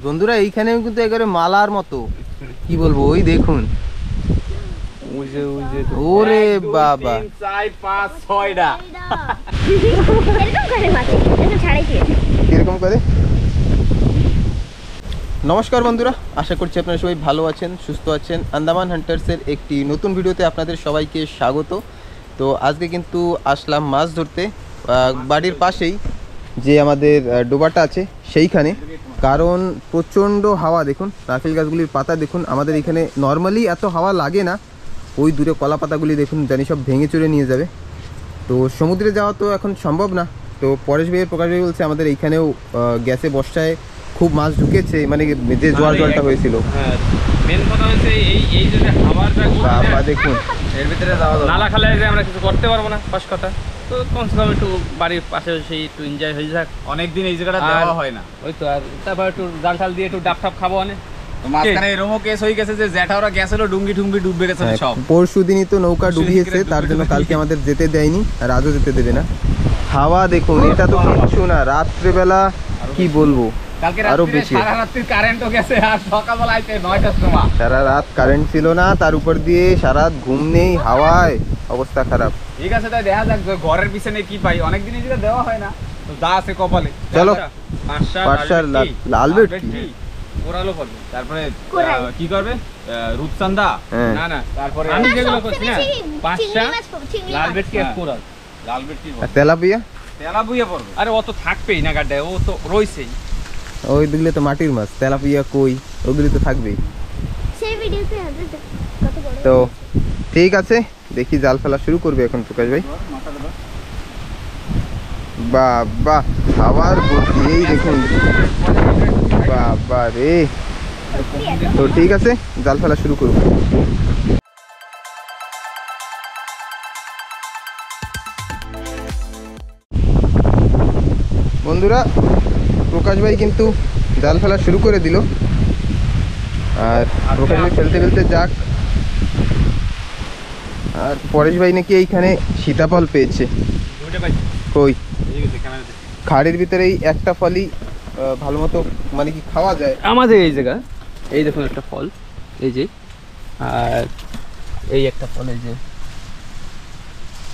বন্ধুরা এইখানে কিন্তু একেবারে মালার মতো, কি বলবো, ওই দেখুন, ওরে বাবা, 4 5 6টা কিরকম করে। নমস্কার বন্ধুরা, আশা করছি আপনারা সবাই ভালো আছেন, সুস্থ আছেন। আন্দামান হান্টার্সের একটি নতুন ভিডিওতে আপনাদের সবাইকে স্বাগত। তো আজকে কিন্তু আসলাম মাছ ধরতে বাড়ির পাশেই যে আমাদের ডোবাটা আছে সেইখানে, কারণ প্রচণ্ড হাওয়া। দেখুন নারকেল গাছগুলির পাতা দেখুন, আমাদের এখানে নর্মালি এত হাওয়া লাগে না, ওই দূরে কলা পাতাগুলি দেখুন জানি সব ভেঙে চুরে নিয়ে যাবে। তো সমুদ্রে যাওয়া তো এখন সম্ভব না। তো পরেশ ভাইয়ের প্রকাশ ভাই বলছে আমাদের এইখানেও গ্যাসে বর্ষায় খুব মাছ ঢুকেছে, মানে যে জলটা হয়েছিল। মেন কথা হচ্ছে এই যে হাওয়াটা বাবা দেখুন, এর ভিতরে যাওয়া যাবে নালা খালে যে আমরা কিছু করতে পারবো না, ফার্স্ট কথা। তো কমসে কম একটু বাড়ির পাশে সেই একটু এনজয় হয়ে যাক, অনেকদিন এই জায়গাটা দেওয়া হয় না। ওই তো, আর তারপর একটু জাল টাল দিয়ে একটু ডাব টাব খাবো অনেক। মাঝখানে এরকমও কেস হয়ে গেছে যে জ্যাঠাওরা গেছিল, ডুঙ্গি ঠুঙ্গি ডুবে গেছে সব। পরশু দিনই তো নৌকা ডুবিয়েছে, তার জন্য কালকে আমাদের যেতে দেয়নি, আর আজও যেতে দেবে না। হাওয়া দেখুন, এটা তো কিছু না, রাত্রেবেলা কি বলবো, আরো বেশি। সারা রাত্রির কারেন্টও গেছে, আর সকালবেলা আইতে 9টার সময় সারা রাত কারেন্ট ছিল না, তার উপর দিয়ে সারা রাত ঘুম নেই, হাওয়ায় অবস্থা খারাপ। ঠিক আছে, তাই দেখা যাক ঘরের পিছনে কি পাই, অনেকদিন এই জায়গা দেওয়া হয় না, তো যা আছে কপালে। চলো, পাঁচশার লাল ভেটকি কোরালো করবে, তারপরে কি করবে, রূপচাঁদা, না না, তারপরে আমি যেগুলো করছি না, পাঁচশা লাল ভেটকি আর কোরাল, লাল ভেটকি আর তেলাপিয়া, তেলাপিয়া পড়বে। আরে ও তো থাকবেই না গাড্ডায়, ও তো রইছেই। ওই দিলে তো মাটির মাছ, তেলাপিয়া কই, ওগুলি তো থাকবেই। তো ঠিক আছে, দেখি জাল ফেলা শুরু করবে এখন প্রকাশ ভাই। বাবা খাবার এই দেখুন, বাবা রে। তো ঠিক আছে, জাল ফেলা শুরু করব। বন্ধুরা প্রকাশ ভাই কিন্তু জাল ফেলা শুরু করে দিল, আর প্রকাশ ভাই ফেলতে ফেলতে যাক। আর পরেশ ভাই নাকি এইখানে সীতাফল পেয়েছে, কই খাড়ির ভিতরে একটা ফলই ভালো মতো মানে কি খাওয়া যায় আমাদের এই জায়গা। এই দেখুন একটা ফল, এই যে, আর এই একটা ফল, এই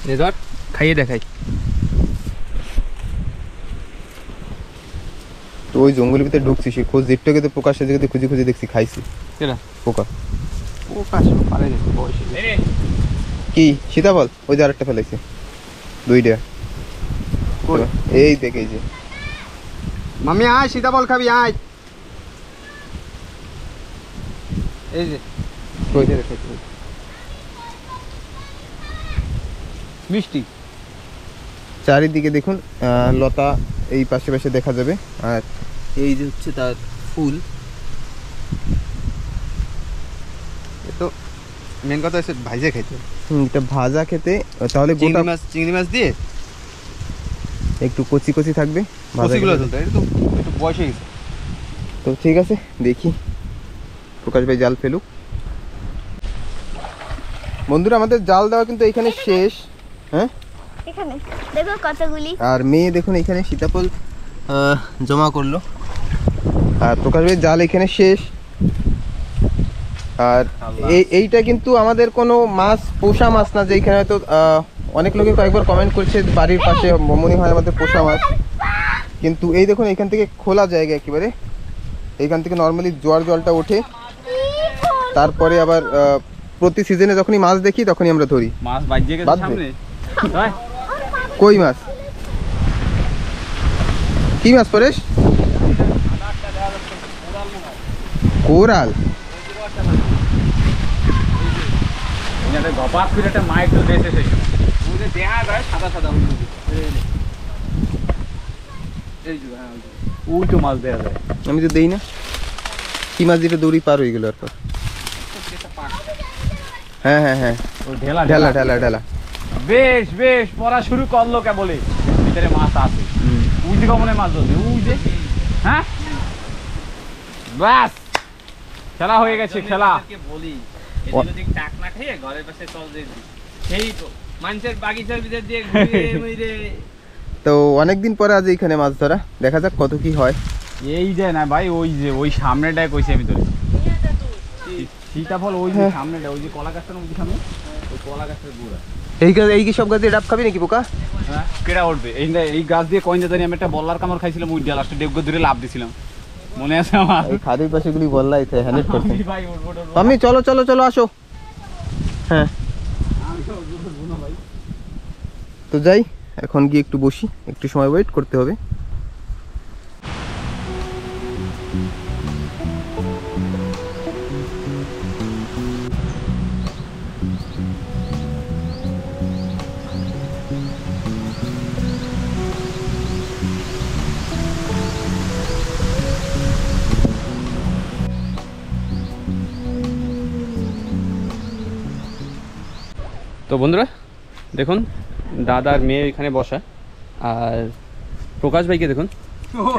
যে ধর খাইয়ে দেখাই। তো ওই জঙ্গলের ভিতরে ঢুকছি, সে খোঁজ জিটটাকে তো প্রকাশের জায়গাতে খুঁজে খুঁজে দেখছি, খাইছি পোকা। কি সীতাফল? ওই যে আরেকটা ফেলাইছে, 2টা। এই দেখে যে মামি আয়, সীতাফল খাবি আয়। এই যে মিষ্টি চারিদিকে দেখুন লতা এই পাশে পাশে দেখা যাবে, আর এই যে হচ্ছে তার ফুল। তো মেন কথা হচ্ছে ভাজা খেতে, এটা ভাজা খেতে, তাহলে গোটা মাছ, চিংড়ি মাছ দিয়ে একটু কচি কচি থাকবে, কচিগুলো চলতে একটু বয়স হয়ে গেছে। তো ঠিক আছে, দেখি প্রকাশ ভাই জাল ফেলুক। বন্ধুরা আমাদের জাল দেওয়া কিন্তু এখানে শেষ। হ্যাঁ, এখানে দেখো কতগুলি, আর মেয়ে দেখুন এখানে সীতাফল জমা করলো, আর প্রকাশ ভাই জাল এখানে শেষ। আর এইটা কিন্তু আমাদের কোনো মাছ, পোষা মাছ না, যে এখানে হয়তো অনেক লোকে কয়েকবার কমেন্ট করছে বাড়ির পাশে মনে হয় আমাদের পোষা মাছ, কিন্তু এই দেখুন এখান থেকে খোলা জায়গা একেবারে, এইখান থেকে নর্মালি জলটা ওঠে, তারপরে আবার প্রতি সিজনে যখনই মাছ দেখি তখনই আমরা ধরি মাছ। বাজিয়ে গেছে সামনে, কই মাছ, কি মাছ পরেশ? কোরাল। আমি তো দেই না, কি মাছ দিতে দৌড়ি পার হয়ে গেল। আর হ্যাঁ হ্যাঁ হ্যাঁ, ঢেলা ঢেলা ঢেলা। বেশ বেশ, পড়া শুরু করলো কে বলে, ভিতরে মাছ আছে, উই যে কমনে মাছ ধরছে, উই যে। হ্যাঁ বাস, খেলা হয়ে গেছে, খেলা। বলি এদিক টাক না খেয়ে ঘরের পাশে চল যে, সেই তো মানুষের বাগিচার ভিতর দিয়ে ঘুরে ঘুরে তো অনেকদিন পরে আজ এইখানে মাছ ধরা, দেখা যাক কত কি হয়। এই যে না ভাই, ওই যে ওই সামনেটায় কইছি আমি তোরে, সীতাফল ওই যে সামনেটা, ওই যে কলা গাছটার মধ্যে সামনে, ওই কলা গাছের গোড়া। এই কি সব গাছ দিয়ে ডাব খাবি নাকি পোকা? হ্যাঁ, কেডা উঠবে? এই গাছ দিয়ে কইন জানি আমি একটা বল্লার কামড় খাইছিলাম, ওই দিয়ে লাস্টে ডেবগো ধরে লাভ দিছিলাম, মনে আছে আমার? এই খাদের পাশে গুলি বললাই থাকে 100%। ভাই উঠবো আমি চলো চলো চলো আসো। হ্যাঁ তো যাই, এখন গিয়ে একটু বসি, একটু সময় ওয়েট করতে হবে। তো বন্ধুরা দেখুন, দাদার মেয়ে এখানে বসা, আর প্রকাশ ভাইকে দেখুন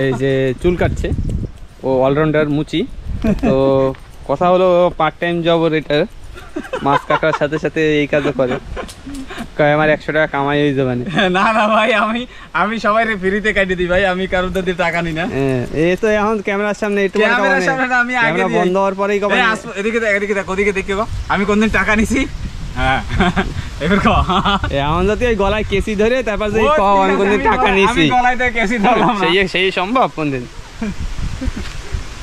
এই যে চুল কাটছে, ও অলরাউন্ডার মুচি। তো কথা হলো পার্ট টাইম জব ওর এটা, মাছ কাটার সাথে সাথে এই কাজও করে। কয় আমার 100 টাকা কামাই হয়ে যাবে না। না না ভাই, আমি সবাই ফ্রিতে কাটিয়ে দিই ভাই, আমি কারোর দিয়ে টাকা নিই না। এই তো এখন ক্যামেরার সামনে একটু ক্যামেরার সামনে না, আমি আগে দিই। বন্ধ হওয়ার পরেই কবে এদিকে দেখ, এদিকে দেখ, ওদিকে দেখি গো, আমি কোনদিন টাকা নিছি? হ্যাঁ এবার কো এমন যদি ওই গলায় কেসি ধরে তারপর যে আমি কোনদিন টাকা নিছি, আমি গলায় কেসি ধরলাম না। সেই সম্ভব কোনদিন?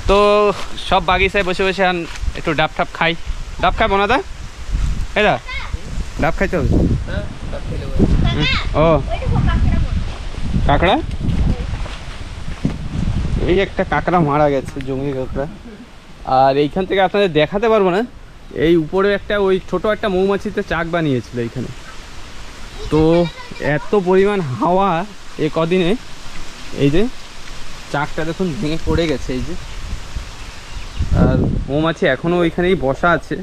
তো সব বাগিচায় বসে বসে একটু ডাব ঠাপ খাই। ডাব খাবো না দা? এই দা ডাব খাইতে হবে। ও কাঁকড়া, এই একটা কাঁকড়া মারা গেছে, জঙ্গি কাঁকড়া। আর এইখান থেকে আপনাদের দেখাতে পারবো না, এই উপরে একটা ওই ছোট একটা মৌমাছিতে চাক বানিয়েছিল এইখানে। তো এত পরিমাণ হাওয়া এ কদিনে, এই যে চাকটা দেখুন ভেঙে পড়ে গেছে এই যে। আর মৌমাছি এখনো ওইখানেই বসা আছে।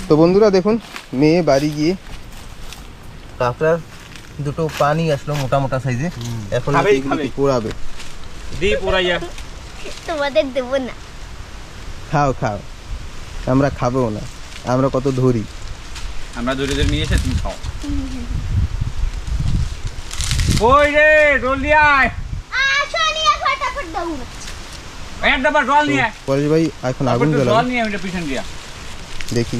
তো বন্ধুরা দেখুন, মেয়ে বাড়ি গিয়ে কাঁকড়ার দুটো পানি আসলো মোটা মোটা সাইজে, এখন খাবেই, এগুলোকে খাবেই। পোড়াবে। দি পুরাইয়া তোমাদের দেবো না। খাও খাও, আমরা খাবো না, আমরা কত ধরি। আমরা দূরে দূরে নিয়ে এসে তুমি খাও। ওই রে রোল নিয়ে আয়, আসো নিয়ে ফটাফট দৌড়। এক ডাবা রোল নিয়ে আয়। পরেশ ভাই এখন আগুন রোল জ্বালাবে, নিয়ে আমি পিছন দিয়া দেখি।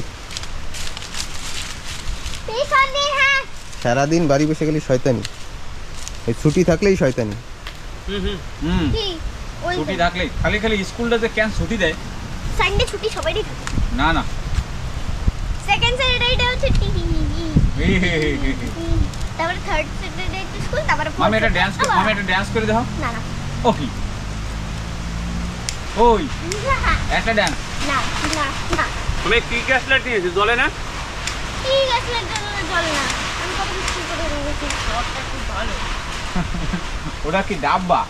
পিছন দিয়ে, হ্যাঁ। সারাদিন বাড়ি বসে গেলে শয়তানি, এই ছুটি থাকলেই শয়তানি। হুম কি ওই ছুটি থাকলে খালি খালি স্কুলটাতে কেন ছুটি দেয়? সানডে ছুটি সবারই থাকে। না না, সেকেন্ড স্যাটারডে হচ্ছে টিভি, এই হে হে হে হে। তারপরে থার্ড স্যাটারডে একটু স্কুল, তারপরে মামি একটা ড্যান্স মামি একটা ড্যান্স করে দাও। না না ও কি ওই না একটা ড্যান্স। না না না আমি কি গ্যাস লাইট নিয়েছি, জ্বলে না? ঠিক আছে, জল না, আমি কত কিছু করে রেখেছি। শর্টটা খুব ভালো। ওটা কি ডাব্বা?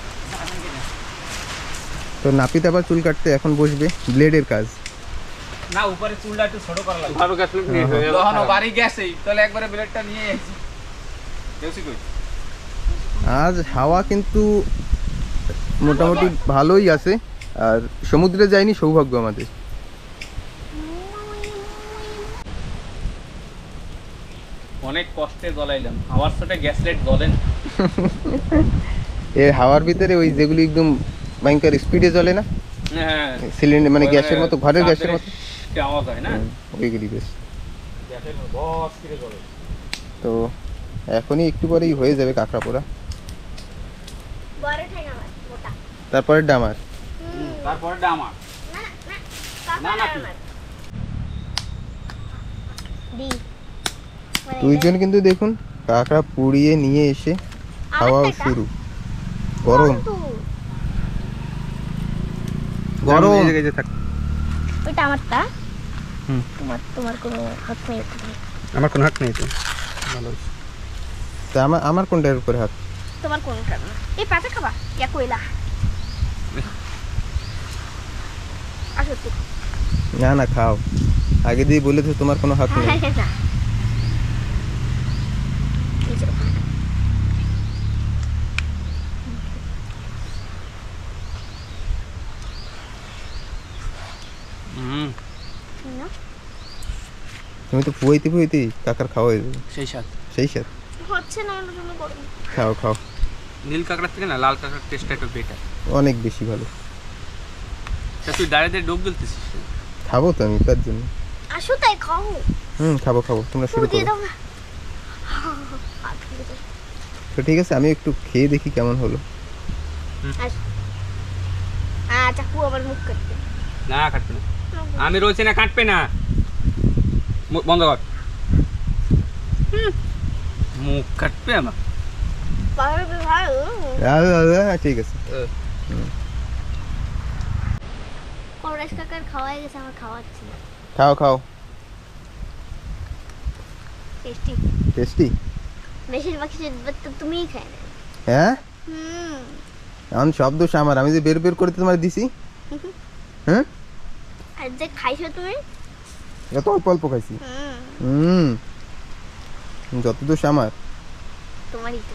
তো নাপিত আবার চুল কাটতে এখন বসবে, ব্লেডের কাজ। না, উপরে চুলটা একটু ছোট করা লাগবে। ভালো গ্যাস লাইট নিয়েছি। তখন বাড়ি গেছেই, তাহলে একবারে ব্লেডটা নিয়ে এসেছি। দেউসি কই? আজ হাওয়া কিন্তু মোটামুটি ভালোই আছে, আর সমুদ্রে যায়নি, সৌভাগ্য আমাদের। অনেক কষ্টে জ্বলাইলাম, হাওয়ার সাথে গ্যাস লাইট জ্বলে না। এই হাওয়ার ভিতরে ওই যেগুলি একদম ভয়ঙ্কর স্পিডে জ্বলে না, হ্যাঁ, সিলিন্ডার মানে গ্যাসের মতো, ঘরের গ্যাসের মতো, কি আওয়াজ হয় না, ওইগুলি বেশ। গ্যাসের বস করে জ্বলে। তো এখনই একটু পরেই হয়ে যাবে কাঁকড়া পোড়া, বড় ঠ্যাঙা মাছ, মোটা। তারপরে ডামার। তারপরেটা আমার। না না না, না, কাকা আমার দি মানে দুইজন কিন্তু দেখুন কাঁকড়া পুড়িয়ে নিয়ে এসে খাওয়া শুরু। গরম গরম। ওইটা আমারটা। হুম। তোমার কোনো হাত নেই। আমার কোনো হাত নেই তো, ভালো হয়েছে। তা আমার কোনটার উপরে হাত? তোমার কোনটা না? এই পাতা খাবা ইয়া কইলা। আসো তুই। না না খাও, আগে দিয়ে বলেছো তোমার কোনো হাত নেই। না এই যে ওখানে। না তুমি তো ফুয়াইতে ফুয়াইতে কাকার খাওয়া হয়ে যাবে, সেই সাথে সেই সাথে। হচ্ছে না কেন তুমি করো? খাও খাও, নীল কাঁকড়ার থেকে না লাল কাঁকড়ার টেস্টটা একটু বেটার। অনেক বেশি ভালো। তুই দাঁড়িয়ে ডোব গেলতেছিস। খাবো তো আমি তার জন্য। আসো তাই খাও। খাবো খাবো, তোমরা শুরু দিয়ে করো। দাও না। হাত দিয়ে দাও। তো ঠিক আছে, আমি একটু খেয়ে দেখি কেমন হলো। আসো। চাকু আবার মুখ কাটবে। না কাটবে না, আমি রয়েছি না, কাটবে না, মুখ বন্ধ কর। মুখ কাটবে আমার। পারবে ভালো। ঠিক আছে। পরেশ কাকার খাওয়াই গেছে, আমার খাওয়াচ্ছি। খাও খাও। টেস্টি। টেস্টি? বেশিরভাগ তো তুমিই খাই না। হ্যাঁ, এখন সব দোষ আমার, আমি যে বের বের করে তোমার দিছি। হ্যাঁ, আর যে খাইছো তুমি? এত অল্প অল্প খাইছি। যত দোষ আমার। তোমারই তো।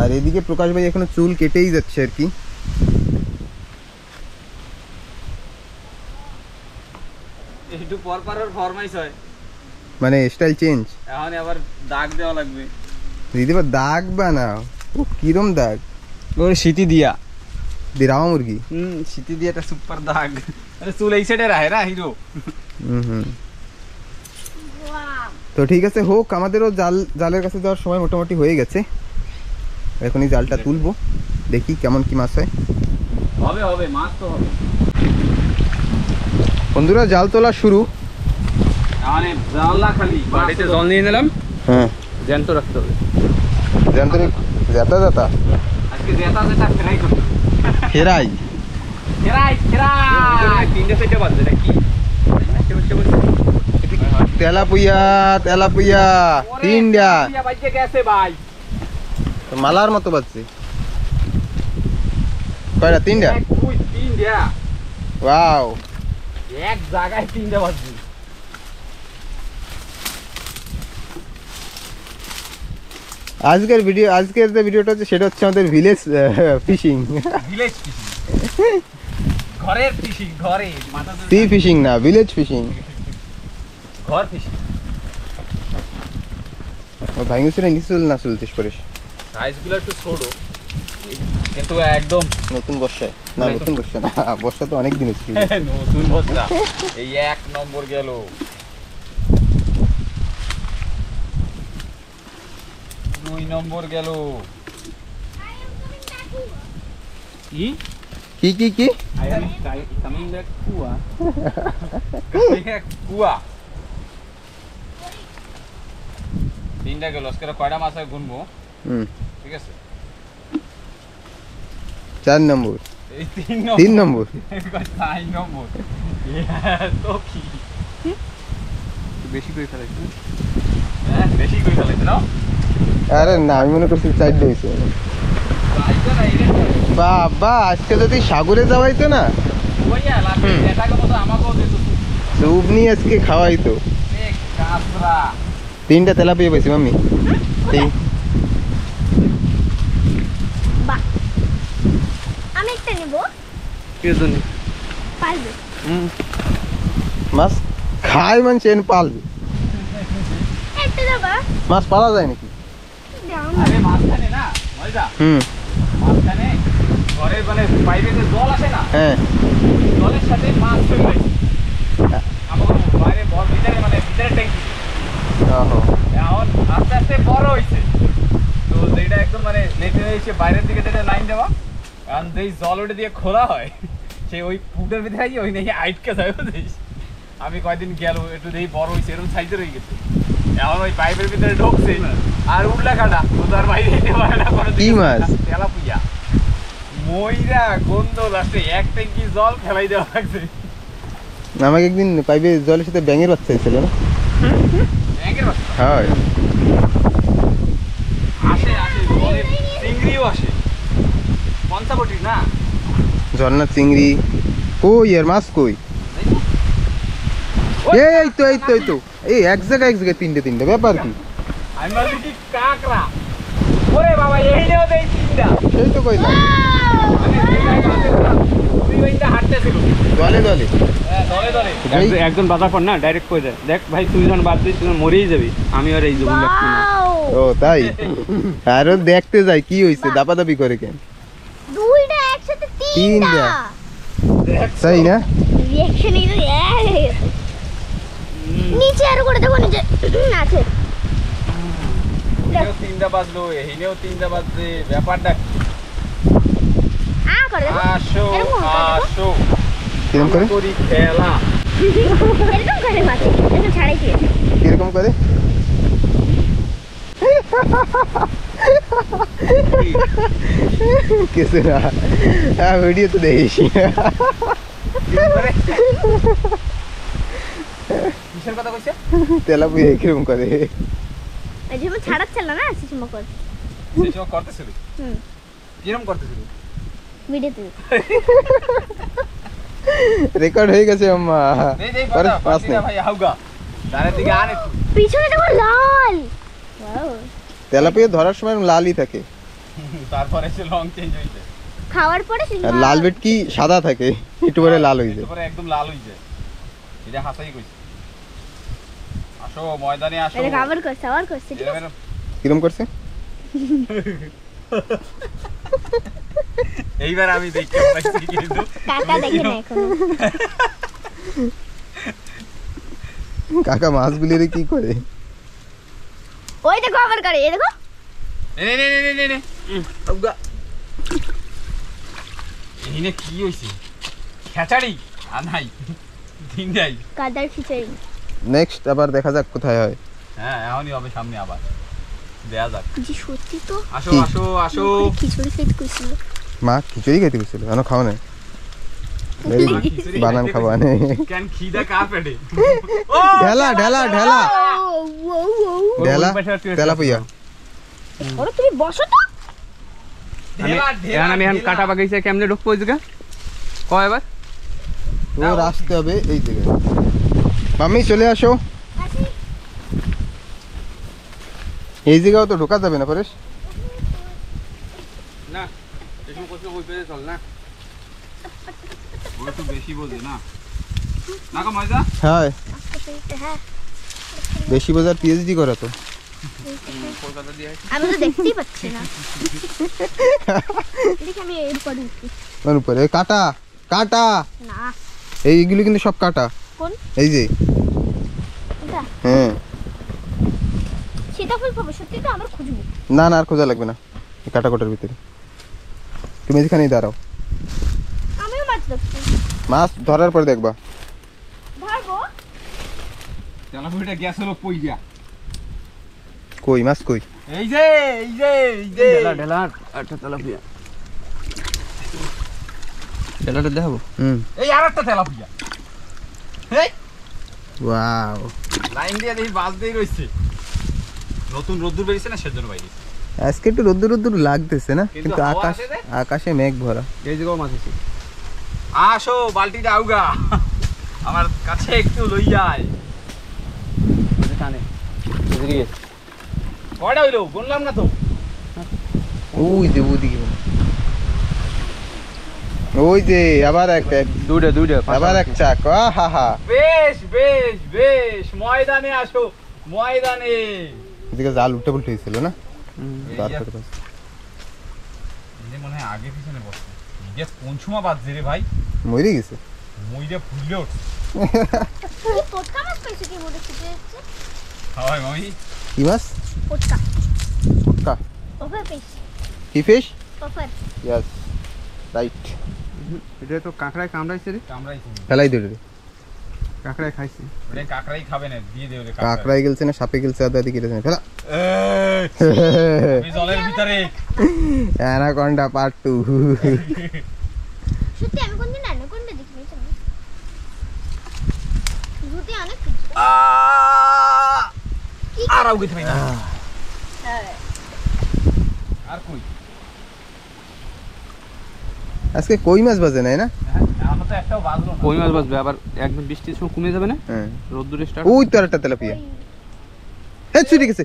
আর এদিকে প্রকাশ ভাই এখনো চুল কেটেই যাচ্ছে আর কি। একটু পর পর ওর ফরমাইশ হয়, মানে স্টাইল চেঞ্জ। এখন আবার দাগ দেওয়া লাগবে। দিদি বা দাগ বানাও। ও কিরম দাগ? ওর সিটি দিয়া। দিরাও মুরগি। সিটি দিয়া একটা সুপার দাগ। আরে চুল এই সাইডে রাহে না হিরো। তো ঠিক আছে, হোক। আমাদেরও জালের কাছে যাওয়ার সময় মোটামুটি হয়ে গেছে। এখন এই জালটা তুলবো, দেখি কেমন কি মাছ হয়। হবে হবে, মাছ তো হবে। বন্ধুরা, জাল তোলা শুরু। মানে জাল না, খালি বাড়িতে জল নিয়ে নিলাম। হ্যাঁ, জ্যান্ত রাখতে হবে। জানতে যেতা যেতা আজকে জেতা জেতা ফ্রাই করতে হবে। ফেরাই ফ্রাই ফ্রাই। তিনটে সেটে বাজছে নাকি? তেলাপুইয়া তেলাপুইয়া তিনটা বাজে গেছে ভাই। মালার মতো বাজছে। কয়টা? তিনটা? এক দুই তিনটা। ওয়াও, এক জায়গায় তিনটা বাজছে। আজকের যে ভিডিওটা হচ্ছে সেটা হচ্ছে আমাদের ভিলেজ ফিশিং। ভিলেজ ফিশিং, ঘরের ফিশিং, ঘরে সি ফিশিং না, ভিলেজ ফিশিং। ঘর ফিশিং। ও ভাইঙ্গুসিরা নিচে না চলতিস পরে সাইজগুলো একটু ছোট, কিন্তু একদম নতুন বর্ষায় না, নতুন বর্ষা না, বর্ষা তো অনেক দিন হচ্ছে। নতুন বস্তা। এই এক নম্বর গেল। দুই নম্বর গেল। কি কি কি কি? I am coming back কুয়া। কুয়া। তিনটা গেল, আজকে কয়টা মাছ হয় গুনবো। ঠিক আছে, 4 নম্বর, এই 3 নম্বর, 4 নম্বর। তো কি বেশি করে ফেলাইছি? হ্যাঁ, বেশি করে ফেলাইছি না? আরে না, আমি মনে করছি 4 হয়েছে। তাইতো না, এটা বাবা, আজকে যদি সাগরে যাওয়াইতো না, ওইয়া লাগে এটাকে মতো আমাকেও দিত। চুবনি আজকে খাওয়াইতো। এক কাঁচরা। 3টা তেলাপিয়া পাইছি মাম্মি। বাহ, আমি একটা নেব। কি জন্য? পারবে। মাছ খায় মানুষ, এনে পালবে। একটা দেবা। মাছ পালা যায় নাকি? দাও আরে না। মাঝখানে না, মজা। হুম, মাঝখানে ঘরে মানে পাইপে যে জল আসে না, হ্যাঁ। ওই জলের সাথে মাছ চলে যায়। আমাকে বাইরে বড় ভিতরে মানে ভিতরে ট্যাঙ্কি। ওহো, এখন আস্তে আস্তে বড় হয়েছে, তো যেটা একদম মানে নেটে এসে বাইরের দিকে যেটা লাইন দেওয়া, কারণ যেই জল ওটা দিয়ে খোলা হয়, সে ওই ফুটের ভিতরে গিয়ে ওই নাকি আটকে যায়, বুঝিস। আমি কয়দিন গেল, একটু দেখি বড় হয়েছে, এরকম সাইজের হয়ে গেছে। এখন ওই পাইপের ভিতরে ঢুকছে আর উল্লা কাটা, ও তো আর বাইরে যেতে পারে না কোনো কি মাছ? তেলাপুইয়া। মইরা গন্ধ লাস্টে এক ট্যাঙ্কি জল ফেলাই দেওয়া লাগছে। আমাকে একদিন পাইপে জলের সাথে ব্যাঙের বাচ্চা ছিল না? ব্যাঙের বাচ্চা? হয়, আসে আসে, জলের চিংড়িও আসে। পঞ্চাবটি না, ঝর্ণা চিংড়ি। কই আর মাছ কই? এই তো এই তো এই তো, এই এক জায়গায় 3টে ব্যাপার কি? আমি ভাবছি কি কাকড়া। ওরে বাবা, এইটাও দেখছি ওইটা সেই তো কইলাম তুই ওইটা হাঁটতেছিল দলে দলে দলে দলে একজন বাজার পর না ডাইরেক্ট কই দেয় দেখ ভাই তুই যখন বাদ দিস তুই মরেই যাবি আমি আর এই জীবন রাখছি না ও তাই আরো দেখতে যাই কি হইছে দাপাদাপি করে কেন দুইটা একসাথে তিনটা। তিনটা তাই না রিঅ্যাকশন নিচে আর করে দেখো নিচে আছে এখানেও 3টা বাজলো এইখানেও 3টা বাজছে ব্যাপারটা কি? করে দেখো আসো এরকম করে দেখো। আসো কিরকম করে করি খেলা এরকম করে মাছে এটা ছাড়াই দিয়ে কিরকম করে কিছু না ভিডিও তো দেখিস কিসের কথা কইছে তেলাপুয়া কিরকম করে এই যে ছাড়াচ্ছিল না শিশুমা কর সেই সময় করতেছিল হুম কিরকম করতেছিল ভিডিওতে রেকর্ড হয়ে গেছে আম্মা দেই দেই পরে কথা পাস পাস নেই ভাই হাউগা দাঁড়ে দিকে আনে পিছনে দেখো লাল ওয়াও তেলাপুয়া ধরার সময় লালই থাকে তারপরে সে রং চেঞ্জ হইছে খাওয়ার পরে আর লাল ভেটকি সাদা থাকে একটু পরে লাল হয়ে যায় তারপরে একদম লাল হই যায় এটা হাসাই কইছে আসো ময়দানে আসো এটা খাবার করছে আবার করছে ঠিক আছে কিরকম করছে এইবার আমি দেখতে পাইছি কিন্তু কাকা দেখে না এখন কাকা মাছগুলিরে কি করে ওই দেখো আবার করে এই দেখো নে নে নে নে নে হাউগা এইনে কি হইছে খেচাড়ি আনাই দিন যাই কাদার খিচুড়ি নেক্সট আবার দেখা যাক কোথায় হয় হ্যাঁ এখনই হবে সামনে আবার দেয়া যাক জি সত্যি তো আসো কি? আসো আসো খিচুড়ি খেতে কইছিল মা খিচুড়ি খাইতে গেছিল এখনো খাওয়া নেই বানান খাওয়া নেই কেন খিদা কার পেটে ঢেলা ঢেলা ঢেলা ও ও ঢেলা তেলাপুয়া ওরে তুমি বসো তো আমি এখন কাটা বাগাইছে কেমনে ঢুকবো ওই জায়গা কয় এবার ওর আসতে হবে এই জায়গায় মাম্মি চলে আসো এই জায়গাও তো ঢোকা যাবে না পরেশ না এসব কষ্ট কই পেয়ে চল না ও তো বেশি বোঝে না না কো মজা হ্যাঁ হ্যাঁ বেশি বাজার পিএইচডি করা তো কলকাতা দিয়ে আমি তো দেখতেই পাচ্ছি না দেখি আমি এরপর উঠছি ওর উপরে এই কাটা কাটা না এইগুলো কিন্তু সব কাটা কোন এই যে এটা হ্যাঁ সীতাফল পাবো সত্যি তো আমার খুঁজবো না না আর খোঁজা লাগবে না এই কাটা কোটার ভিতরে তুমি এখানেই দাঁড়াও আমিও মাছ ধরছি মাছ ধরার পর দেখবা ধরবো তেলাপুরিটা গ্যাস হলো পইয়া কই মাছ কই এই যে এই যে এই যে ঢেলা ঢেলা একটা তেলাপিয়া ঢেলাটা দেখাবো হুম এই আরেকটা তেলাপুরিয়া এই ওয়াও লাইন দিয়ে দেখি বাস দিয়ে রইছে নতুন রোদ্দুর বেরিয়েছে না সেজন্য বাইরে আজকে একটু রোদ্দুর রোদ্দুর লাগতেছে না কিন্তু কিন্তু হাওয়া আকাশ আছে যে? আকাশে মেঘ ভরা এই জায়গাও মাছ আছে আসো বালতিটা আউগা আমার কাছে একটু লইয়া আয় টানে এদিকে কয়টা হইলো গুনলাম না তো ওই যে ওদিকে ওই যে আবার একটা দুইটা আবার এক চাক হা হা বেশ বেশ বেশ ময়দানে আসো ময়দানে এদিকে জাল উল্টে পুল্টে হয়েছিল না এই তারপরে বাস। যে মনে হয় আগে পিছনে বসছে যে কোন সময় বাজছে রে ভাই মরে গেছে মইরে ফুললে উঠছে কি পটকা মাছ পাইছো কি মনে হচ্ছে হয় মামি কি মাছ পটকা ফুটকা ওভার পেশ কি ফিশ ওভার ইয়েস রাইট এটা তো কাঁকড়ায় কামড়াইছে রে কামড়াই ফেলাই দিল রে কাঁকড়ায় খাইছে ওরে কাকড়াই খাবে না দিয়ে দে ওরে কাকড়াই গেলছে না সাপে গেলছে আদা দিকে গেলছে ফেলা আমি জলের ভিতরে অ্যানাকন্ডা পার্ট 2 সত্যি আমি কোনদিন অ্যানাকোন্ডা দেখিনি জানো শুরুতে অনেক আর আউগে থাই না আর কই আজকে কই মাছ বাজে নাই না আমার তো একটাও বাজলো না কই মাছ বাজবে আবার একদম বৃষ্টির সময় কমে যাবে না হ্যাঁ রোদ্দুর স্টার্ট ওই তো আরেকটা তেলাপিয়া এই চুরি গেছে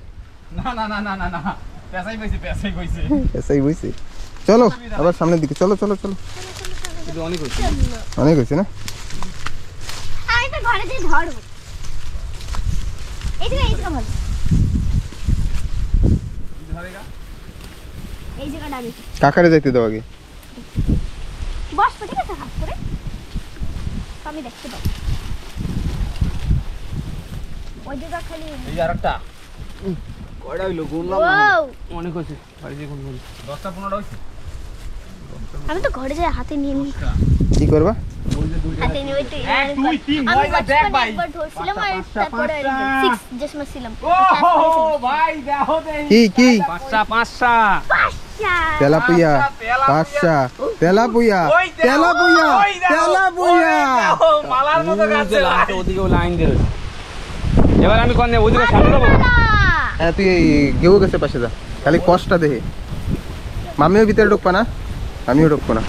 না না না না না না পেছাই কইছে এসাই বইছে চলো আবার সামনের দিকে, চলো চলো চলো। কিন্তু অনেক হচ্ছে অনেক হয়েছে না? আমি তো ঘরে দিয়ে ধরবো। এই জায়গা ভালো, এই জায়গাটা আমি কাকারে যাইতে দাও আগে। বস ঠিক আছে, হাত করে আমি দেখতে পাবো ওই জায়গা খালি। এই আরেকটা কয়টা হইলো গুনলাম না। ওয়াও, অনেক হচ্ছে বাড়ি দিয়ে গুন 10টা 15টা হইছে। আমি তো ঘরে যাই হাতে নিয়ে নিই, কি করবা? হাতে নিয়ে ওই তো 1 2 3 আমি ভাই দেখ ভাই। একবার ধরছিলাম আর তারপরে 6 জেসমা ছিলাম। ও ভাই দেখো দে। কি কি? পাঁচটা তেলাপুয়া, পাঁচটা তেলাপুয়া, তেলাপুয়া, তেলাপুয়া। মালার মতো গাছে ভাই। ওদিকেও লাইন দিয়ে রয়েছে। এবার আমি কোন ওদিকে সামনে যাবো। হ্যাঁ তুই এই গেউ গেছে পাশে যা, খালি কষ্টটা দেখে। মামিও ভিতরে ঢুকবা না, আমিও ঢুকবো না।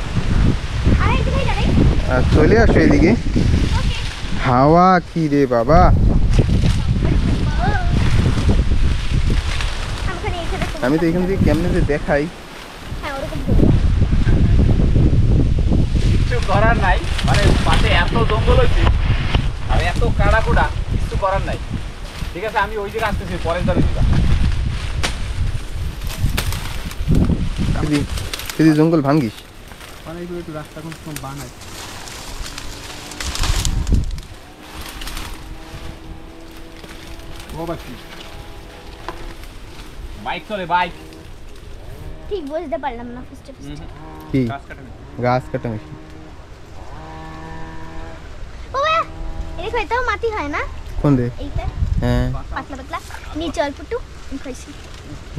আরে এদিকে যাই, আর চলে আসো এদিকে। হাওয়া কি রে বাবা। আমি তো এখান থেকে কেমনে যে দেখাই। হ্যাঁ ওরকম কিছু করার নাই, মানে পাশে এত জঙ্গল হয়েছে আর এত কাড়াকুড়া, কিছু করার নাই। ঠিক আছে, আমি ওই দিকে আসতেছি, পরের ধরে দিবা। যদি জঙ্গল ভাঙ্গিস। মানে এইগুলো একটু রাস্তা কোন বানাই। ও বাকি বাইক চলে, বাইক। ঠিক বুঝতে পারলাম না ফার্স্টে। কি? গাছ কাটা নেই। গাছ কাটা মেশিন। ওয়া এই খাইতেও মাটি হয় না কোন দে? এইটা হ্যাঁ পাতলা পাতলা নিচে অল্প একটু খাইছি।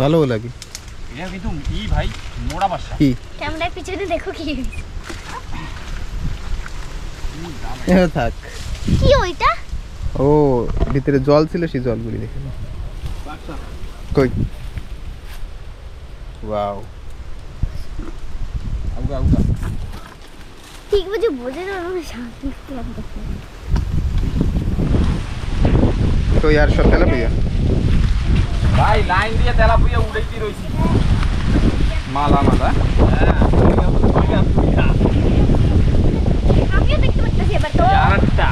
ভালো লাগে। এটা কিন্তু ই ভাই মোড়া বাসা। কি? ক্যামেরার পিছনে দেখো কি থাক। কি ওইটা? ও ভিতরে জল ছিল, সেই জলগুলি দেখে নাও। কই? ওয়াও। আউগা আউগা। ঠিক বুঝে বোঝে না আমি শান্তি লাগবে। তো यार সব তেলাপিয়া। ভাই লাইন দিয়ে তেলাপুয়া উড়াইতে রইছি। মালা মালা। হ্যাঁ, আমিও দেখতে পাচ্ছি এবার তো। আরেকটা।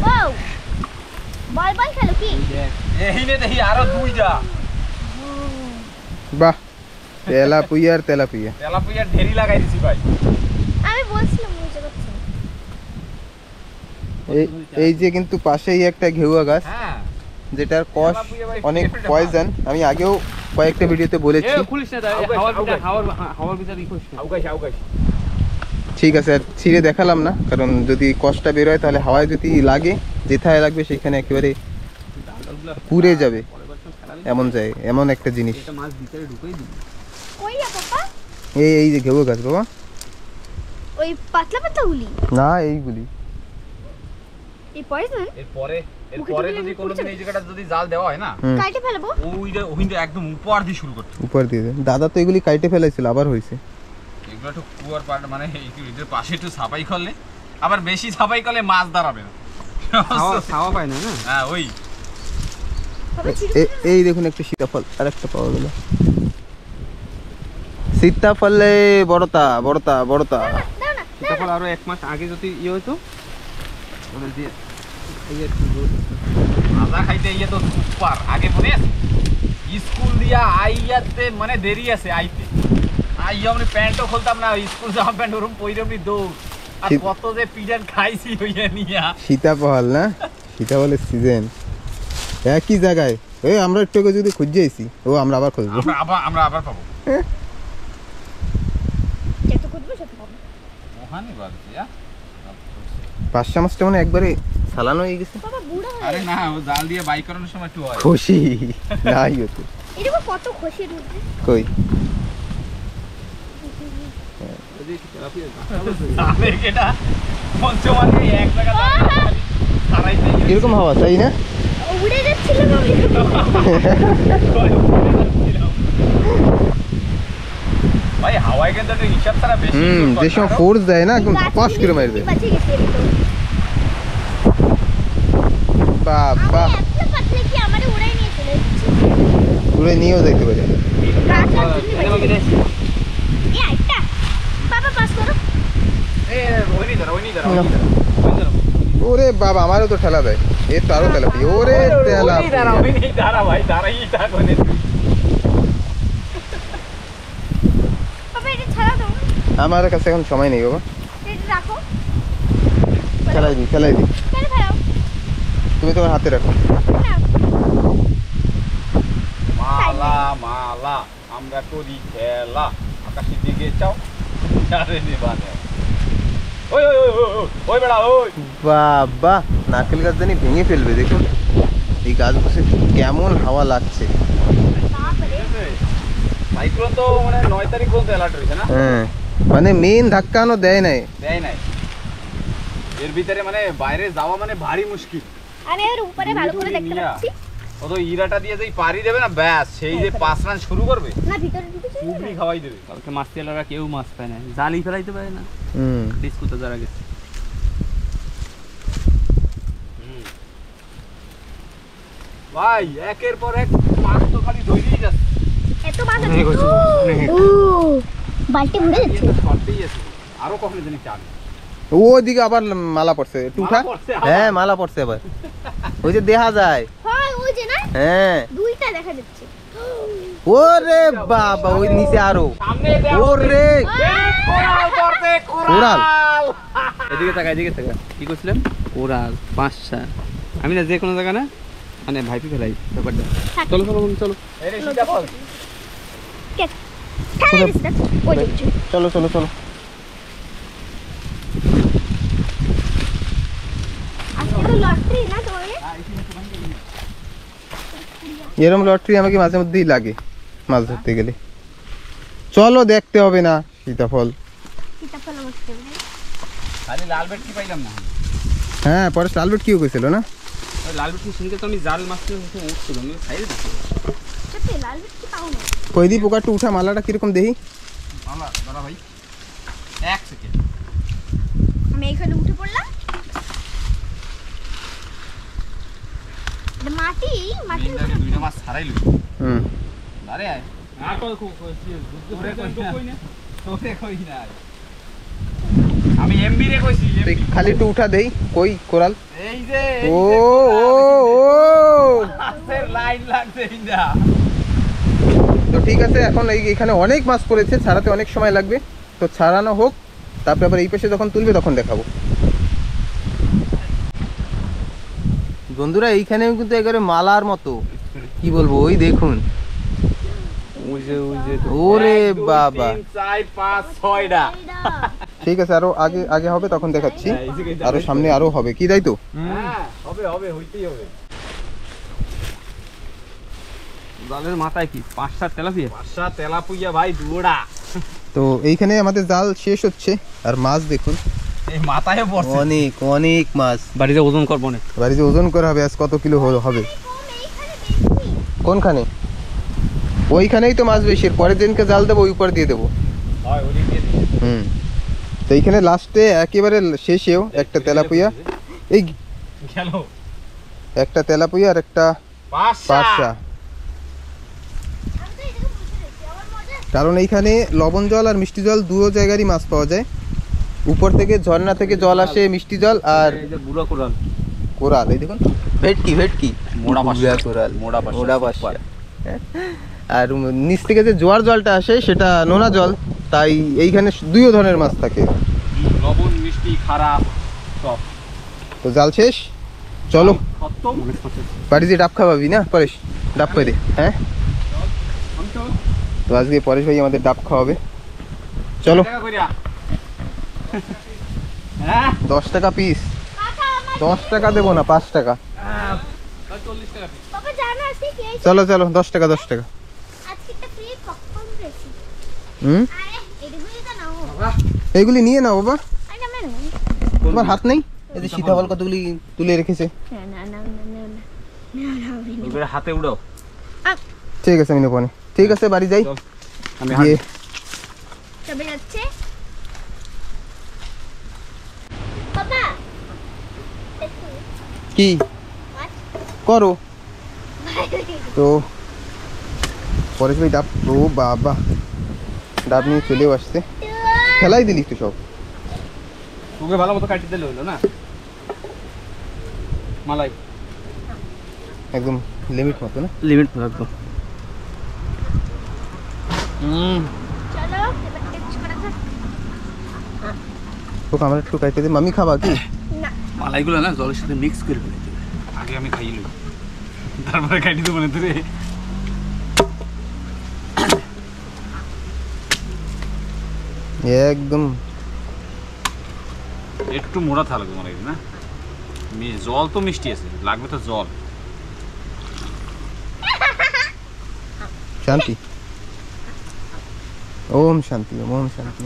ওয়াও, বল বল খেলো কি? এইনে দেখি আরো দুইটা। বাহ, তেলাপিয়া আর তেলাপিয়া। তেলাপুয়া ঢেরি লাগাই দিছি ভাই। আমি বলছিলাম বুঝতে পারছি। এই যে কিন্তু পাশেই একটা ঘেউয়া গাছ, হ্যাঁ, যেটার কষ অনেক পয়জন। আমি আগেও কয়েকটা ভিডিওতে বলেছি। খুলিস না, হাওয়ার ভিতরে ই করিস না। আউগাইছি আউগাইছি। ঠিক আছে, আর ছিঁড়ে দেখালাম না, কারণ যদি কষটা বের হয় তাহলে হাওয়ায় যদি লাগে, যেথায় লাগবে সেখানে একেবারে পুড়ে যাবে। এমন যায়, এমন একটা জিনিস। এটা মাছ ভিতরে ঢুকেই দিবি। কই যা পাপা? এই যে ঘেউয়া গাছ বাবা। ওই পাতলা পাতলা গুলি না এইগুলি। এই পয়জন এরপরে যদি কোনোদিন এই জায়গাটা যদি জাল দেওয়া হয় না, হুম, কাটে ফেলবো। ওইটা একদম উপর দিয়ে শুরু করতে। উপর দিয়ে দেন। দাদা তো এগুলি কাইটে ফেলাইছিল, আবার হয়েছে। এগুলো একটু কুয়ার পাট, মানে এদের পাশে একটু সাফাই করলে, আবার বেশি সাফাই করলে মাছ দাঁড়াবে না। খাওয়া পায় না। হ্যাঁ ওই এই দেখুন একটা সীতাফল, আর একটা পাওয়া গেল। সীতাফলে বড়তা বড়তা বড়তা। দাও না। তারপর আরো 1 মাস আগে যদি ইয়ে হতো ওদের দিয়ে এই যে ভাজা খাইতে ইয়ে তো উপর আগে মনে আছে, স্কুল দিয়া আইয়াতে মানে দেরি আছে আইতে। আইয়া আমি প্যান্টও খুলতাম না, স্কুল জামা প্যান্ট ওরকম পইরে আমি দৌড়। আর কত যে পিডার খাইছি হইয়া নিয়া। সীতাফল না, সীতাফলের সিজন একই জায়গায়। এই আমরা একটু আগে যদি খুঁজে আইছি, ও আমরা আবার খুঁজবো। আমরা আবার পাবো। যত খুঁজবো তত পাবো। ওখানে বাজছে। 5 মাসটা মানে একবারে সালানো হয়ে গেছে। বাবা বুড়া হয়ে আরে না, ও জাল দিয়ে বাই করানোর সময় একটু হয়। খুশি নাই হতো। এরকম কত খুশি ঢুকছে। কই আরে এটা পঞ্চমানে এক জায়গা দাঁড়াইতে কিরকম হাওয়া, তাই না? উড়ে যাচ্ছিল না ভাই হাওয়ায় কিন্তু একটা হিসাব ছাড়া বেশি। যে সময় ফোর্স দেয় না, একদম ধপাস করে মারি দেয়। বাঁচিয়ে গেছে একদম। বাবা, এত পাতলা কি আমারে উড়াই নিয়ে চলে যাচ্ছে। উড়ে নিয়েও যাইতে পারে। গাছ আর তুমি বাঁচিয়ে গেছে। ওরে বাবা আমারও তো ঠেলা দেয়, এর তো আরো তেলাপিয়া। ওরে তেলাপিয়া, দাঁড়া ভাই, দাঁড়াই থাক ওখানে। বাবা এটা ছাড়া দাও, আমার কাছে এখন সময় নেই বাবা। এটা রাখো। খেলাই দিই, খেলাই দিই, কেন ফেরাও? তুমি তোমার হাতে রাখো। নাও। মালা মালা আমরা করি খেলা, আকাশের দিকে চাও আরে নিবানে। ওই ওই ওই ওই ওই, ওই বেড়া ওই। বাবা নারকেল গাছ জানি ভেঙে ফেলবে, দেখুন এই গাছ বসে কেমন হাওয়া লাগছে। বাবারে। সাইক্লোন তো মানে 9 তারিখ পর্যন্ত অ্যালার্ট হয়েছে না? হ্যাঁ মানে মেইন ধাক্কানো দেয় নাই। দেয় নাই, এর ভিতরে মানে বাইরে যাওয়া মানে ভারী মুশকিল। আমি এর উপরে ভালো করে দেখতে নিয়া। পাচ্ছি ও তো ইরাটা দিয়ে যেই পারি দেবে না, ব্যাস সেই যে 5 রান শুরু করবে, না, ভিতরে ঢুকে চলে পুবলি খাওয়াই দেবে। কালকে মাছ তেলারা কেউ মাছ পায় না, জালই ফেলাইতে পারে না। হুম ডিসকুতে যারা গেছে ভাই একের পর এক মাছ তো খালি ধরেই যাচ্ছে। এত মাছ আছে। ও বালতি ভরে যাচ্ছে। সবটাই আছে, আরো কখনো জানি চাল ওদিকে আবার মালা পড়ছে, একটু উঠা। মালা পড়ছে আবার? হ্যাঁ মালা পড়ছে আবার, ওই যে দেখা যায়। হয় ওই যে না, হ্যাঁ দুইটা দেখা যাচ্ছে। ওরে বাবা ওই নিচে আরো, সামনে দেও। ওরে কোরাল করতে কোরাল। কোরাল। এদিকে তাকা, এদিকে তাকা। কি করছিলাম? ওরাল পাঁচটা। আমি না যে কোনো জায়গা না মানে ভাইপি ফেলাই ব্যাপারটা। চলো চলো বন্ধু, চলো। এই রে সীতাফল। কে খেলা দিচ্ছে ওই দেখছো। চলো চলো চলো। আজকে তো লটারি না তোমার? এরম লটারি আমাকে মাঝে মধ্যেই লাগে মাছ ধরতে গেলে। চলো দেখতে হবে না সীতাফল। সীতাফল মস্ত। খালি লাল বেট কি পাইলাম না। হ্যাঁ পরে সালবেট কিও কইছিল না? ওই লাল বিটি শুনতে তো আমি জাল মাছটা উঠছিল, আমি সাইডে দিচ্ছি। সত্যি লাল বিস্কুট পাও না। কইদি পোকাটা উঠা মালাটা কিরকম দেখি। মালা দাঁড়া ভাই 1 সেকেন্ড। আমি এখানে উঠে পড়লাম। এটা মাটি, মাটির মেন দাগে দুইটা মাছ ছাড়াইলো। হুম আরে আয় আর কই দুধ কই না। তোরে কই না। আমি এমবি রে কইছি তো এই খালি একটু উঠা দেই। কই কোরাল? এই যে ও ও ও মাছের লাইন লাগছে ইন্দা। তো ঠিক আছে, এখন এখানে অনেক মাছ পড়েছে, ছাড়াতে অনেক সময় লাগবে। তো ছাড়ানো হোক, তারপরে আবার এই পাশে যখন তুলবে তখন দেখাবো। বন্ধুরা এইখানেও কিন্তু একেবারে মালার মতো, কি বলবো, ওই দেখুন। ওই যে ওরে বাবা 4 5 6টা। ঠিক আছে, আরো আগে আগে হবে তখন দেখাচ্ছি। আরো সামনে আরো হবে, কি তাই তো? হ্যাঁ হবে হবে, হইতেই হবে। জালের মাথায় কি 5-7 তেলাপিয়া। পাঁচটা তেলাপুইয়া ভাই দুড়া। তো এইখানে আমাদের জাল শেষ হচ্ছে, আর মাছ দেখুন এই মাথায় পড়ছে। অনেক অনেক মাছ। বাড়িতে ওজন করবো না। বাড়িতে ওজন করা হবে, আজ কত কিলো হবে? এইখানে বেশি। কোনখানে? ওইখানেই তো মাছ বেশি, পরের দিনকে জাল দেবো, ওই উপর দিয়ে দেবো। হয় ওদিক দিয়ে দিই। হুম তো এইখানে লাস্টে একেবারে শেষেও একটা তেলাপুয়া, এই গেল একটা তেলাপুয়া আর একটা পাঁচটা। পার্শা। আমি তো এটাকে বসে রয়েছি, আমার মজা। কারণ এইখানে লবণ জল আর মিষ্টি জল দুটো জায়গারই মাছ পাওয়া যায়। উপর থেকে ঝর্ণা থেকে জল আসে, মিষ্টি জল আর এই যে বুড়া কোরাল। কোরাল। এই দেখুন ভেটকি, ভেটকি মোড়া পার্শা। বুড়া কোরাল, মোড়া পার্শা, মোড়া সুপার। পার্শা। আর নিচ থেকে যে জোয়ার জলটা আসে সেটা নোনা জল, তাই এইখানে দুই ধরনের মাছ থাকে। লবণ মিষ্টি খারাপ সব। তো জাল শেষ, চলো খতম। অনেক মাছ আছে। বাড়ি যে ডাব খাওয়াবি না পরেশ, ডাব করে দে। হ্যাঁ তো আজকে পরেশ ভাই আমাদের ডাব খাওয়াবে, চলো। টাকা কইরা। হ্যাঁ 10 টাকা পিস। কাকা আমার 10 টাকা দেবো না, 5 টাকা। 40 টাকা পিস। বাবা জানো আজকে কি হয়েছে? চলো চলো 10 টাকা 10 টাকা। আজকে একটা ফ্রি পপকর্ন পেয়েছি। হুম আরে এগুলো তো নাও। এইগুলি নিয়ে নাও বাবা, আরে না না তোমার হাত নেই? এই যে সীতাফল কতগুলি তুলে রেখেছে। না না না না না না। ওইগুলো হাতে উড়াও। ঠিক আছে আমি নেবো না। ঠিক আছে বাড়ি যাই। চল। আমি গিয়ে তবে যাচ্ছে বাবা দেখো কি করো? তো পরেশ ভাই ডাব, ও বাবা ডাব নিয়ে চলেও আসছে। খেলাই দিলিস তো সব। তোকে ভালো মতো কাটি দিলে হলো না মালাই একদম লিমিট মতো না? লিমিট একদম। চলো এবার টেস্ট করা যাক। তো আমার একটু খাইতে দে, মামি খাবা কি? না মালাইগুলো না জলের সাথে মিক্স করে ফেলতে হবে। আগে আমি খাই লই, তারপরে কাটি দেবো না তোরে। একদম একটু মোড়া থাকবে মনে হয় না, জল তো মিষ্টি আছে, লাগবে তো জল। শান্তি, ওম শান্তি, ওম শান্তি।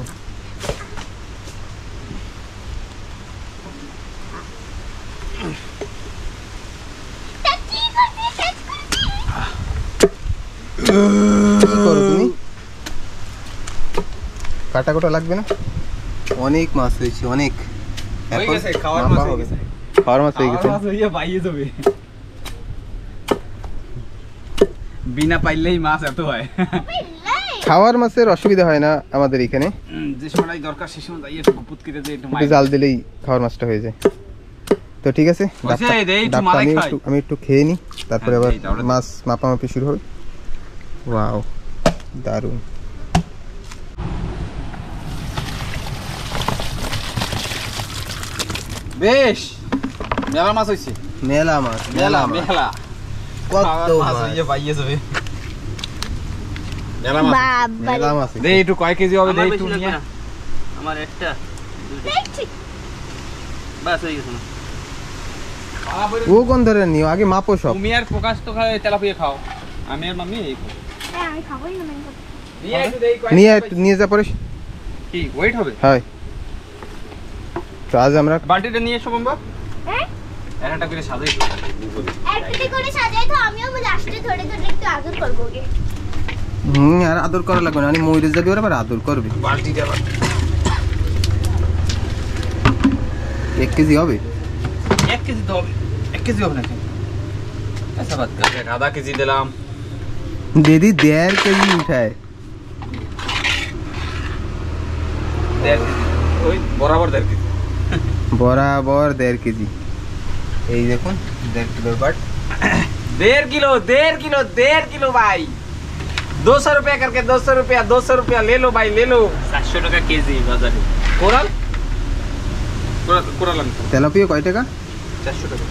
কি করো তুমি? কাটা কোটা লাগবে না? অনেক মাছ হয়েছে, অনেক। হয়ে এখন গেছে, খাওয়ার মাপা মাছ হয়ে হবে। গেছে। খাওয়ার মাছ হয়ে গেছে। বাইয়ে যাবে বিনা পাইলেই মাছ এত হয়। খাওয়ার মাছের অসুবিধা হয় না আমাদের এখানে, যে সময়টাই দরকার সে সময় যাই একটু গুপুত করে দিয়ে একটু একটু জাল দিলেই খাওয়ার মাছটা হয়ে যায়। তো ঠিক আছে, হয়েছে, এই একটু ডাবটা মালাই খাই। আমি একটু খেয়ে নিই, তারপরে হ্যাঁ, আবার এইটা ওটা মাছ মাপামাপি শুরু হবে। ওয়াও, দারুণ। বেশ মেলা মাছ হইছে, মেলা মাছ, মেলা মাছ। মেলা কত মাছ মাছ, হইয়ে বাইয়ে যাবে মেলা মাছ। বাবা মেলা মাছ। দে একটু কয় কেজি হবে, দে আমার একটু বেশি লাগবে নিয়ে না। আমার একটা দুইটা। দেখছি বাস হয়ে গেছে না। ও কোন ধরে নিও, আগে মাপো সব। তুমি আর প্রকাশ তো খাও, তেলাপিয়া খাও, আমি আর মাম্মি এই খাও। হ্যাঁ আমি খাবোই না ম্যাঙ্গো। নিয়ে একটু দেই কয় নিয়ে কেজি নিয়ে যা পরে। কি ওয়েট হবে? হয়। তো আজ আমরা বাটিটা নিয়ে এসো বাবা, হ্যাঁ একটা করে সাজাই একটু করে সাজাই তো, আমিও লাস্টে ধরে ধরে একটু আদর করবো ওকে। আর আদর করা লাগবে না, আমি ময়ূরে যাবি ওরা আবার আদর করবে। বালতিটা আবার 1 কেজি হবে? 1 কেজি তো হবে, 1 কেজি হবে নাকি? আচ্ছা বাদ কর, আধা কেজি দিলাম। দিদি 1.5 কেজি উঠায়। 1.5 কেজি ওই বরাবর 1.5 কেজি। বরাবর 1.5 কেজি। এই দেখুন 1.5 কিলোর বাট। 1.5 किलो 1.5 किलो भाई, 200 रुपया करके 200 रुपया ले लो भाई, ले लो। 400 টাকা কেজি বাজারে। कोरल कोरल তেলাপিয়া কয় টাকা? 400 টাকা।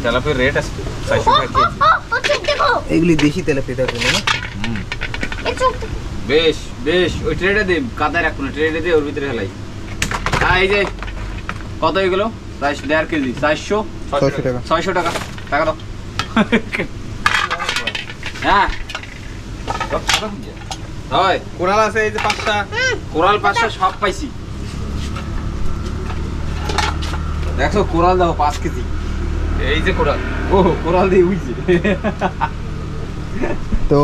তেলাপিয়ার রেট আছে 400 ও টাকা কেজি। ও চোখ দেখো, এগুলি দেশি তেলাপিয়া জন্য না? এই চোখ দেখো। বেশ বেশ, ওই ট্রেটা দে, কাদায় রাখুন, ট্রেটা দে ওর ভিতরে হেলাই। হ্যাঁ এই যে কত এগুলো? 1.5 কেজি 400 600 টাকা। 600 টাকা, টাকা দাও। হ্যাঁ হয় কোরাল আছে এই যে 5টা, কোরাল 5টা সব পাইছি। দেখো কোরাল দাও 5 কেজি, এই যে কোরাল, ও কোরাল দিয়ে উইছে। তো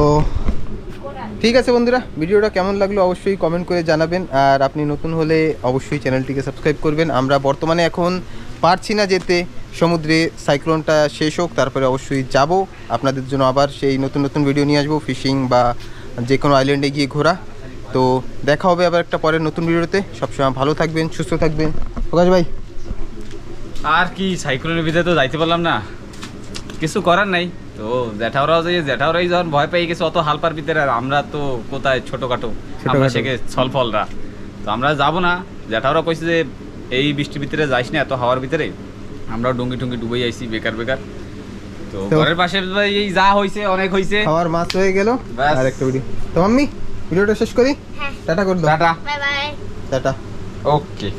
ঠিক আছে বন্ধুরা, ভিডিওটা কেমন লাগলো অবশ্যই কমেন্ট করে জানাবেন, আর আপনি নতুন হলে অবশ্যই চ্যানেলটিকে সাবস্ক্রাইব করবেন। আমরা বর্তমানে এখন পারছি না যেতে, সমুদ্রে সাইক্লোনটা শেষ হোক তারপরে অবশ্যই যাব আপনাদের জন্য, আবার সেই নতুন নতুন ভিডিও নিয়ে আসবো, ফিশিং বা যে কোনো আইল্যান্ডে গিয়ে ঘোরা। তো দেখা হবে আবার একটা পরের নতুন ভিডিওতে। সবসময় ভালো থাকবেন, সুস্থ থাকবেন। প্রকাশ ভাই, আর কি, সাইক্লোনের ভিতরে তো যাইতে পারলাম না, কিছু করার নাই। তো জ্যাঠাওরাও যে জ্যাঠাওরাই যখন ভয় পেয়ে গেছে অত হালপার ভিতরে, আর আমরা তো কোথায় ছোটখাটো, আমরা শেখে ছলফলরা, তো আমরা যাব না। জ্যাঠাওরা কইছে যে এই বৃষ্টির ভিতরে যাইস না, এত হাওয়ার ভিতরে। আমরাও ডুঙ্গি টুঙ্গি ডুবেই আইছি বেকার বেকার। তো তো- ঘরের পাশে এই যা হইছে অনেক হইছে। খাওয়ার মাছ হয়ে গেল, ব্যাস। আর একটা ভিডিও। তো মাম্মি ভিডিওটা শেষ করি, হ্যাঁ টাটা করে দাও। Tata, bye bye. টাটা। ওকে।